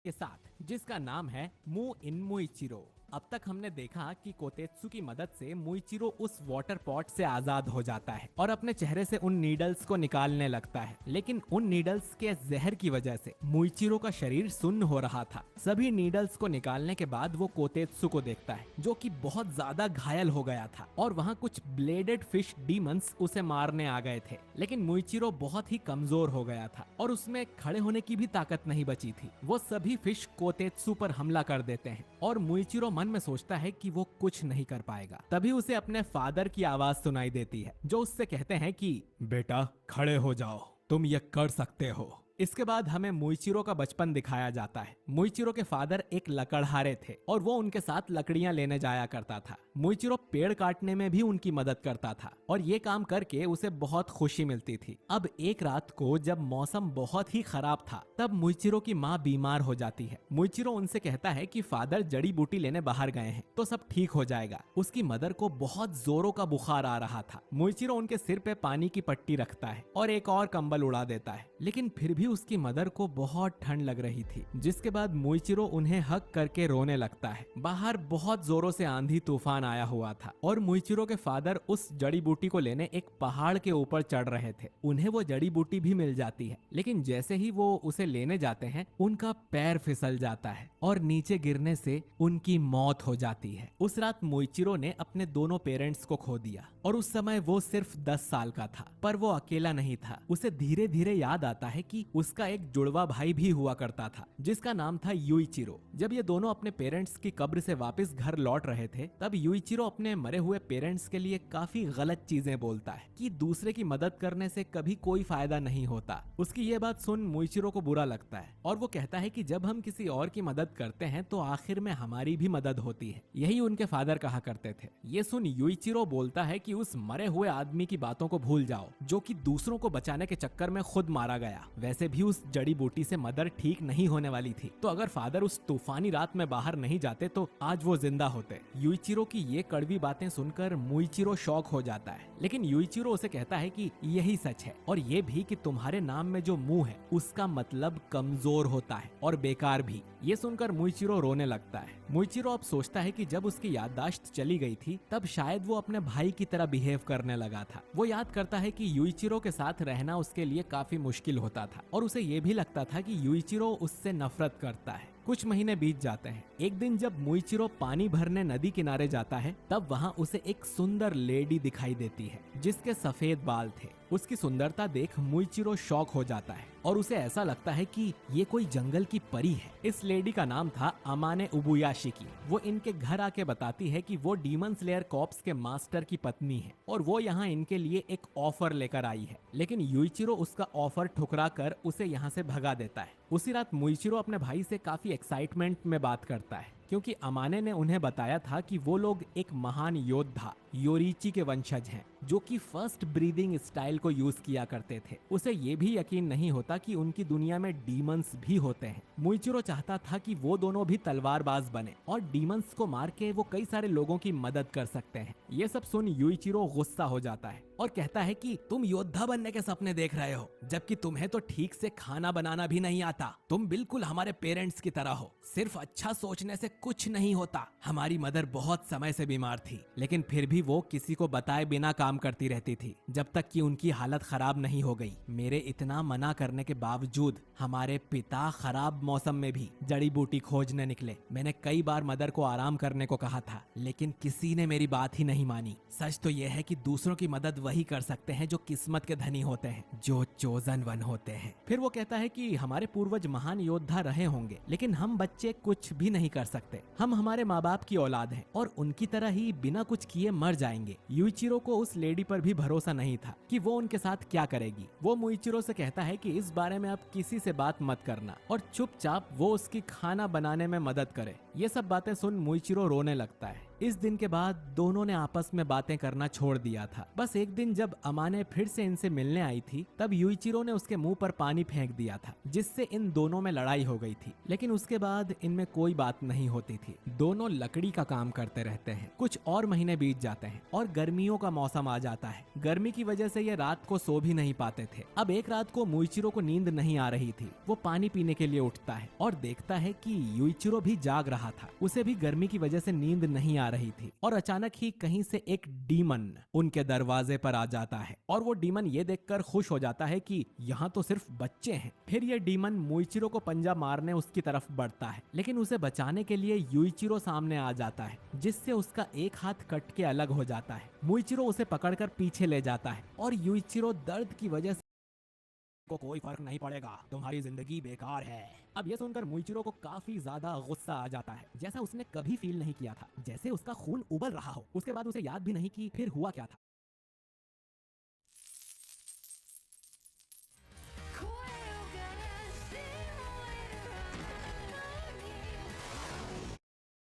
के साथ जिसका नाम है मू इन मुइचिरो। अब तक हमने देखा कि कोतेत्सु की मदद से मुइचिरो उस वाटर पॉट से आजाद हो जाता है और अपने चेहरे से उन नीडल्स को निकालने लगता है, लेकिन उन नीडल्स के जहर की वजह से मुइचिरो का शरीर सुन्न हो रहा था। सभी नीडल्स को निकालने के बाद वो कोतेत्सु को देखता है जो कि बहुत ज्यादा घायल हो गया था और वहाँ कुछ ब्लेडेड फिश डीमंस उसे मारने आ गए थे, लेकिन मुइचिरो बहुत ही कमजोर हो गया था और उसमें खड़े होने की भी ताकत नहीं बची थी। वो सभी फिश कोतेत्सु पर हमला कर देते हैं और मुइचिरो मन में सोचता है कि वो कुछ नहीं कर पाएगा। तभी उसे अपने फादर की आवाज सुनाई देती है जो उससे कहते हैं कि बेटा खड़े हो जाओ, तुम ये कर सकते हो। इसके बाद हमें मुइचिरो का बचपन दिखाया जाता है। मुइचिरो के फादर एक लकड़हारे थे और वो उनके साथ लकड़ियां लेने जाया करता था। मुइचिरो पेड़ काटने में भी उनकी मदद करता था और ये काम करके उसे बहुत खुशी मिलती थी। अब एक रात को जब मौसम बहुत ही खराब था तब मुइचिरो की माँ बीमार हो जाती है। मुइचिरो उनसे कहता है कि फादर जड़ी बूटी लेने बाहर गए हैं तो सब ठीक हो जाएगा। उसकी मदर को बहुत जोरों का बुखार आ रहा था। मुइचिरो उनके सिर पे पानी की पट्टी रखता है और एक और कंबल उड़ा देता है, लेकिन फिर भी उसकी मदर को बहुत ठंड लग रही थी, जिसके बाद मुइचिरो उन्हें हक करके रोने लगता है। बाहर बहुत जोरों से आंधी तूफान आया हुआ था और मुइचिरो के फादर उस जड़ी बूटी को लेने एक पहाड़ के ऊपर चढ़ रहे थे। उन्हें वो जड़ी बूटी भी मिल जाती है, लेकिन जैसे ही वो उसे लेने जाते हैं उनका पैर फिसल जाता है और नीचे गिरने से उनकी मौत हो जाती है। उस रात मुइचिरो ने अपने दोनों पेरेंट्स को खो दिया और उस समय वो सिर्फ 10 साल का था, पर वो अकेला नहीं था। उसे धीरे धीरे याद आता है कि उसका एक जुड़वा भाई भी हुआ करता था जिसका नाम था युइचिरो। जब ये दोनों अपने पेरेंट्स की कब्र से वापस घर लौट रहे थे तब युइचिरो अपने मरे हुए पेरेंट्स के लिए काफी गलत चीजें बोलता है कि दूसरे की मदद करने से कभी कोई फायदा नहीं होता। उसकी ये बात सुन मुइचिरो को बुरा लगता है और वो कहता है कि जब हम किसी और की मदद करते हैं तो आखिर में हमारी भी मदद होती है। यही उनके फादर कहा करते थे। ये सुन युइचिरो बोलता है कि उस मरे हुए आदमी की बातों को भूल जाओ जो कि दूसरों को बचाने के चक्कर में खुद मारा गया। वैसे भी उस जड़ी बूटी से मदर ठीक नहीं होने वाली थी, तो अगर फादर उस तूफानी रात में बाहर नहीं जाते तो आज वो जिंदा होते। युइचिरो की ये कड़वी बातें सुनकर मुइचिरो शॉक हो जाता है, लेकिन युइचिरो उसे कहता है कि यही सच है और ये भी कि तुम्हारे नाम में जो मुंह है उसका मतलब कमजोर होता है और बेकार भी। ये सुनकर मुइचिरो रोने लगता है। मुइचिरो अब सोचता है कि जब उसकी याददाश्त चली गई थी तब शायद वो अपने भाई की तरह बिहेव करने लगा था। वो याद करता है कि युइचिरो के साथ रहना उसके लिए काफी मुश्किल होता था और उसे ये भी लगता था कि युइचिरो उससे नफरत करता है। कुछ महीने बीत जाते हैं। एक दिन जब मुइचिरो पानी भरने नदी किनारे जाता है तब वहाँ उसे एक सुंदर लेडी दिखाई देती है जिसके सफेद बाल थे। उसकी सुंदरता देख मुइचिरो शॉक हो जाता है और उसे ऐसा लगता है कि ये कोई जंगल की परी है। इस लेडी का नाम था अमाने उबुयाशिकी। वो इनके घर आके बताती है कि वो डीमन स्लेयर कॉर्प्स के मास्टर की पत्नी है और वो यहाँ इनके लिए एक ऑफर लेकर आई है, लेकिन युइचिरो उसका ऑफर ठुकरा कर उसे यहाँ से भगा देता है। उसी रात मुइचिरो अपने भाई से काफी एक्साइटमेंट में बात करता है क्योंकि अमाने ने उन्हें बताया था कि वो लोग एक महान योद्धा योरीची के वंशज हैं जो कि फर्स्ट ब्रीदिंग स्टाइल को यूज किया करते थे। उसे ये भी यकीन नहीं होता कि उनकी दुनिया में डीमंस भी होते हैं। मुइचिरो चाहता था कि वो दोनों भी तलवारबाज बने और डीमंस को मार के वो कई सारे लोगों की मदद कर सकते हैं। ये सब सुन युइचिरो गुस्सा हो जाता है और कहता है कि तुम योद्धा बनने के सपने देख रहे हो जबकि तुम्हें तो ठीक से खाना बनाना भी नहीं आता। तुम बिल्कुल हमारे पेरेंट्स की तरह हो। सिर्फ अच्छा सोचने से कुछ नहीं होता। हमारी मदर बहुत समय से बीमार थी, लेकिन फिर भी वो किसी को बताए बिना काम करती रहती थी जब तक कि उनकी हालत खराब नहीं हो गई। मेरे इतना मना करने के बावजूद हमारे पिता खराब मौसम में भी जड़ी बूटी खोजने निकले। मैंने कई बार मदर को आराम करने को कहा था, लेकिन किसी ने मेरी बात ही नहीं मानी। सच तो यह है कि दूसरों की मदद वही कर सकते हैं जो किस्मत के धनी होते हैं, जो चोजन वन होते हैं। फिर वो कहता है कि हमारे पूर्वज महान योद्धा रहे होंगे, लेकिन हम बच्चे कुछ भी नहीं कर सकते। हम हमारे माँ बाप की औलाद हैं और उनकी तरह ही बिना कुछ किए मर जाएंगे। युइचिरो को उस लेडी पर भी भरोसा नहीं था कि वो उनके साथ क्या करेगी। वो मुइचिरो से कहता है कि इस बारे में आप किसी से बात मत करना और चुपचाप वो उसकी खाना बनाने में मदद करे। ये सब बातें सुन मुइचिरो रोने लगता है। इस दिन के बाद दोनों ने आपस में बातें करना छोड़ दिया था। बस एक दिन जब अमाने फिर से इनसे मिलने आई थी तब युइचिरो ने उसके मुंह पर पानी फेंक दिया था, जिससे इन दोनों में लड़ाई हो गई थी। लेकिन उसके बाद इनमें कोई बात नहीं होती थी। दोनों लकड़ी का काम करते रहते हैं। कुछ और महीने बीत जाते हैं और गर्मियों का मौसम आ जाता है। गर्मी की वजह से ये रात को सो भी नहीं पाते थे। अब एक रात को मुइचिरो को नींद नहीं आ रही थी। वो पानी पीने के लिए उठता है और देखता है कि युइचिरो भी जाग रहा था। उसे भी गर्मी की वजह से नींद नहीं आ रही थी और अचानक ही कहीं से एक डीमन उनके दरवाजे पर आ जाता है और वो डीमन ये देखकर खुश हो जाता है कि यहाँ तो सिर्फ बच्चे हैं। फिर ये डीमन मुइचिरो को पंजा मारने उसकी तरफ बढ़ता है, लेकिन उसे बचाने के लिए युइचिरो सामने आ जाता है, जिससे उसका एक हाथ कट के अलग हो जाता है। मुइचिरो उसे पकड़कर पीछे ले जाता है और युइचिरो दर्द की वजह से को कोई फर्क नहीं पड़ेगा, तुम्हारी जिंदगी बेकार है। अब ये सुनकर मुइचिरो को काफी ज्यादा गुस्सा आ जाता है, जैसा उसने कभी फील नहीं किया था, जैसे उसका खून उबल रहा हो। उसके बाद उसे याद भी नहीं कि फिर हुआ क्या था।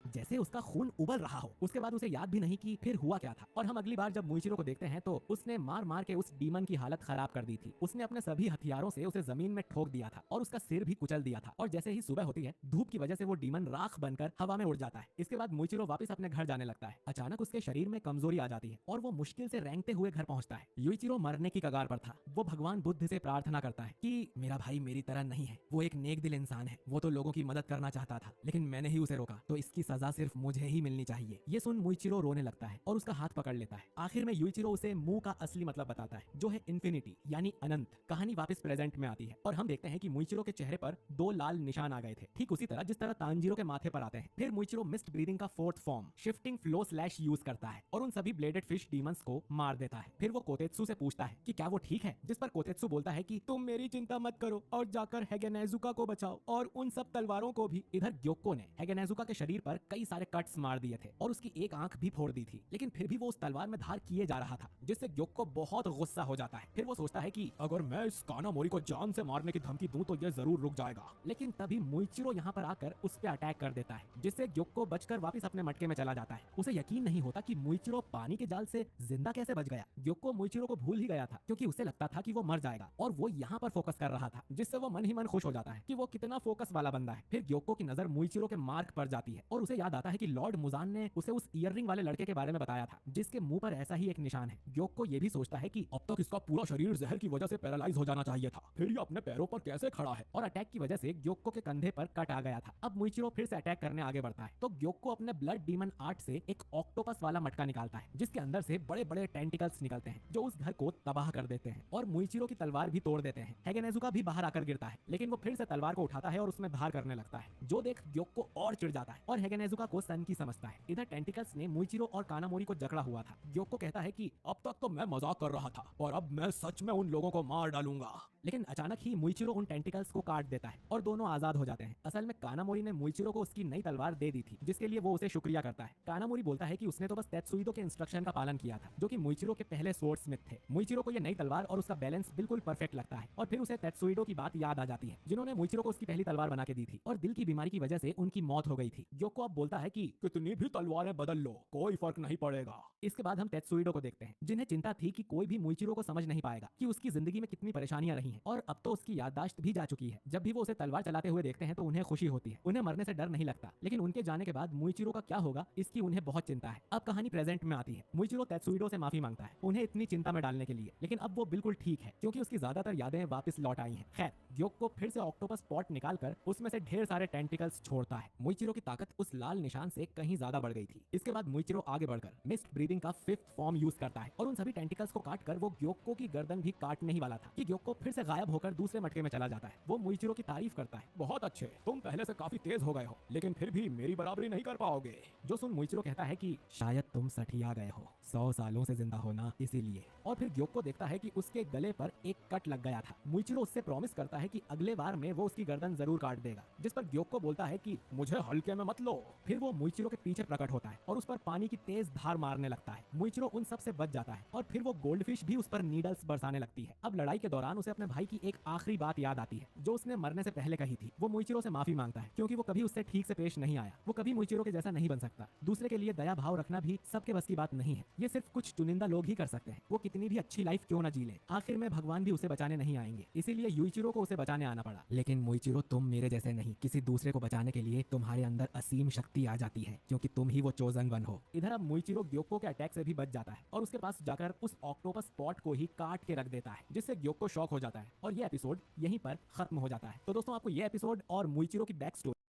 जैसे उसका खून उबल रहा हो। उसके बाद उसे याद भी नहीं कि फिर हुआ क्या था। और हम अगली बार जब मुइचिरो को देखते हैं तो उसने मार मार के उस डीमन की हालत खराब कर दी थी। उसने अपने सभी हथियारों से उसे जमीन में ठोक दिया था और उसका सिर भी कुचल दिया था। और जैसे ही सुबह होती है, धूप की वजह से वो डीमन राख बनकर हवा में उड़ जाता है। इसके बाद मुइचिरो वापस अपने घर जाने लगता है। अचानक उसके शरीर में कमजोरी आ जाती है और वो मुश्किल से रेंगते हुए घर पहुंचता है। युइचिरो मरने की कगार पर था। वो भगवान बुद्ध से प्रार्थना करता है कि मेरा भाई मेरी तरह नहीं है, वो एक नेक दिल इंसान है, वो तो लोगों की मदद करना चाहता था, लेकिन मैंने ही उसे रोका, तो इसकी सजा सिर्फ मुझे ही मिलनी चाहिए। ये सुन मुइचिरो रोने लगता है और उसका हाथ पकड़ लेता है। आखिर में युइचिरो उसे मुंह का असली मतलब बताता है, जो है इन्फिनिटी यानी अनंत। कहानी वापस प्रेजेंट में आती है और हम देखते हैं कि मुइचिरो के चेहरे पर 2 लाल निशान आ गए थे, ठीक उसी तरह जिस तरह तांजीरो के माथे पर आते हैं। फिर मुइचिरो मिस्ट ब्रीदिंग का 4th form shifting flow slash use करता है और उन सभी ब्लेडेड फिश डीमंस को मार देता है। फिर वो कोतेत्सु से पूछता है कि क्या वो ठीक है, जिस पर कोतेत्सु बोलता है कि तुम मेरी चिंता मत करो और जाकर हेगेनेजुका को बचाओ और उन सब तलवारों को भी। इधर ग्योक्को ने हेगेनेजुका के शरीर पर कई सारे कट्स मार दिए थे और उसकी एक आंख भी फोड़ दी थी, लेकिन फिर भी वो उस तलवार में धार किए जा रहा था, जिससे ग्योक्को बहुत गुस्सा हो जाता है। फिर वो सोचता है कि अगर मैं इस कानामोरी को जान से मारने की धमकी दूं तो ये जरूर रुक जाएगा। लेकिन तभी मुइचिरो यहाँ पर आकर उस पर अटैक कर देता है, जिससे ग्योक्को बचकर वापस अपने मटके में चला जाता है। उसे यकीन नहीं होता कि मुइचिरो पानी के जाल से जिंदा कैसे बच गया। ग्योक्को मुइचिरो को भूल ही गया था, क्योंकि उसे लगता था कि वो मर जाएगा और वो यहाँ पर फोकस कर रहा था, जिससे वो मन ही मन खुश हो जाता है कि वो कितना फोकस वाला बंदा है। फिर ग्योक्को की नजर मुइचिरो के मार्क पर जाती है और उसे याद आता है कि लॉर्ड मुजान ने उसे उस ईयररिंग वाले लड़के के बारे में बताया था, जिसके मुंह पर ऐसा ही एक निशान है। ग्योक्को ये भी सोचता है कि अब तक इसका पूरा शरीर जहर की वजह से पैरालाइज हो जाना चाहिए था, फिर ये अपने पैरों पर कैसे खड़ा है। और अटैक की वजह से ग्योक्को के कंधे पर कट आ गया था। अब मुइचिरो फिर से अटैक करने आगे बढ़ता है तो ग्योक्को अपने ब्लड डीमन आर्ट से एक ऑक्टोपस वाला मटका निकालता है, जिसके अंदर से बड़े बड़े टेंटिकल्स निकलते हैं, जो उस घर को तबाह कर देते हैं और मुइचिरो की तलवार भी तोड़ देते हैं। हेगेनेजुका भी बाहर आकर गिरता है, लेकिन वो फिर से तलवार को उठाता है और उसमें धार करने लगता है, जो देख ग्योक्को और चिढ़ जाता है और हेगेनेजुका को सन की समझता है। इधर टेंटिकल्स ने मुइचिरो और कानामोरी को जकड़ा हुआ था। ग्योक्को कहता है कि अब तक तो मैं मजाक कर रहा था और अब मैं सच में उन लोगों को मार डालूंगा। लेकिन अचानक ही मुइचिरो उन टेंटिकल्स को काट देता है और दोनों आजाद हो जाते हैं। असल में कानामोरी ने मुइचिरो को उसकी नई तलवार दे दी थी, जिसके लिए वो उसे शुक्रिया करता है। कानामोरी बोलता है कि उसने तो बस तेत्सुइदो के इंस्ट्रक्शन का पालन किया था, जो कि मुइचिरो के पहले स्वॉर्ड स्मिथ थे। मुइचिरो को ये नई तलवार और उसका बैलेंस बिल्कुल परफेक्ट लगता है और फिर उसे तेत्सुइदो की बात याद आ जाती है, जिन्होंने मुइचिरो को उसकी पहली तलवार बना के दी थी और दिल की बीमारी की वजह से उनकी मौत हो गई थी। ग्योक्को अब बोलता है कि कितनी भी तलवारें बदल लो, कोई फर्क नहीं पड़ेगा। इसके बाद हम तेत्सुइडो को देखते हैं, जिन्हें चिंता थी कि कोई भी मुइचिरो को समझ नहीं पाएगा कि उसकी जिंदगी में कितनी परेशानियां रही हैं और अब तो उसकी याददाश्त भी जा चुकी है। जब भी वो उसे तलवार चलाते हुए देखते हैं तो उन्हें खुशी होती है, उन्हें मरने से डर नहीं लगता। लेकिन उनके जाने के बाद मुइचिरो का क्या होगा, इसकी उन्हें बहुत चिंता है। अब कहानी प्रेजेंट में आती है। मुइचिरो तेत्सुइडो से माफी मांगता है उन्हें इतनी चिंता में डालने के लिए, लेकिन अब वो बिल्कुल ठीक है, क्योंकि उसकी ज्यादातर यादें वापस लौट आई हैं। खैर, ग्योक्को फिर से ऑक्टोपस पॉट निकालकर उसमें से ढेर सारे टेंटिकल्स छोड़ता है। मुइचिरो की ताकत उस लाल निशान से कहीं ज्यादा बढ़ गई थी। इसके बाद मुइचिरो आगे बढ़कर मिस्ट ब्रीदिंग का 5th फॉर्म यूज करता है और उन सभी टेंटिकल्स को काटकर वो ग्योक्को की गर्दन भी काटने ही वाला था कि ग्योक्को फिर से गायब होकर दूसरे मटके में चला जाता है। वो मुइचिरो की तारीफ करता है, बहुत अच्छे, तुम पहले से काफी तेज हो गए हो, लेकिन फिर भी मेरी बराबरी नहीं कर पाओगे। जो सुन मुइचिरो कहता है कि शायद तुम सठिया गए हो, 100 सालों से जिंदा होना इसीलिए। और फिर ग्योक्को देखता है कि उसके गले पर एक कट लग गया था। मुइचिरो उससे प्रॉमिस करता है कि अगले बार में वो उसकी गर्दन जरूर काट देगा, जिस पर ग्योक्को बोलता है कि मुझे हल्के में मत लो। फिर वो मुइचिरो के पीछे प्रकट होता है और उस पर पानी की तेज धार मारने लगता है। मुइचिरो उन सब से बच जाता है और फिर वो गोल्डफिश भी उस पर नीडल्स बरसाने लगती है। अब लड़ाई के दौरान उसे अपने भाई की एक आखिरी बात याद आती है जो उसने मरने से पहले कही थी। वो मुइचिरो से माफी मांगता है क्योंकि वो कभी उससे ठीक से पेश नहीं आया। वो कभी मुइचिरो के जैसा नहीं बन सकता। दूसरे के लिए दया भाव रखना भी सबके बस की बात नहीं है। ये सिर्फ कुछ चुनिंदा लोग ही कर सकते हैं। वो कितनी भी अच्छी लाइफ क्यों ना जी ले, आखिर में भगवान भी उसे बचाने नहीं आएंगे। इसीलिए युइचिरो को उसे बचाने आना पड़ा। लेकिन मुइचिरो, तुम मेरे जैसे नहीं। किसी दूसरे को बचाने के लिए तुम्हारे अंदर असीम शक्ति आ जाती है क्योंकि तुम ही वो चोजन वन हो। इधर अब मुइचिरो ग्योको के अटैक से भी बच जाता है और उसके पास जाकर उस ऑक्टोपस पॉट को ही काट के रख देता है, जिससे ग्योको शॉक हो जाता है और ये एपिसोड यहीं पर खत्म हो जाता है। तो दोस्तों, आपको ये एपिसोड और मुइचिरो की बैक स्टोरी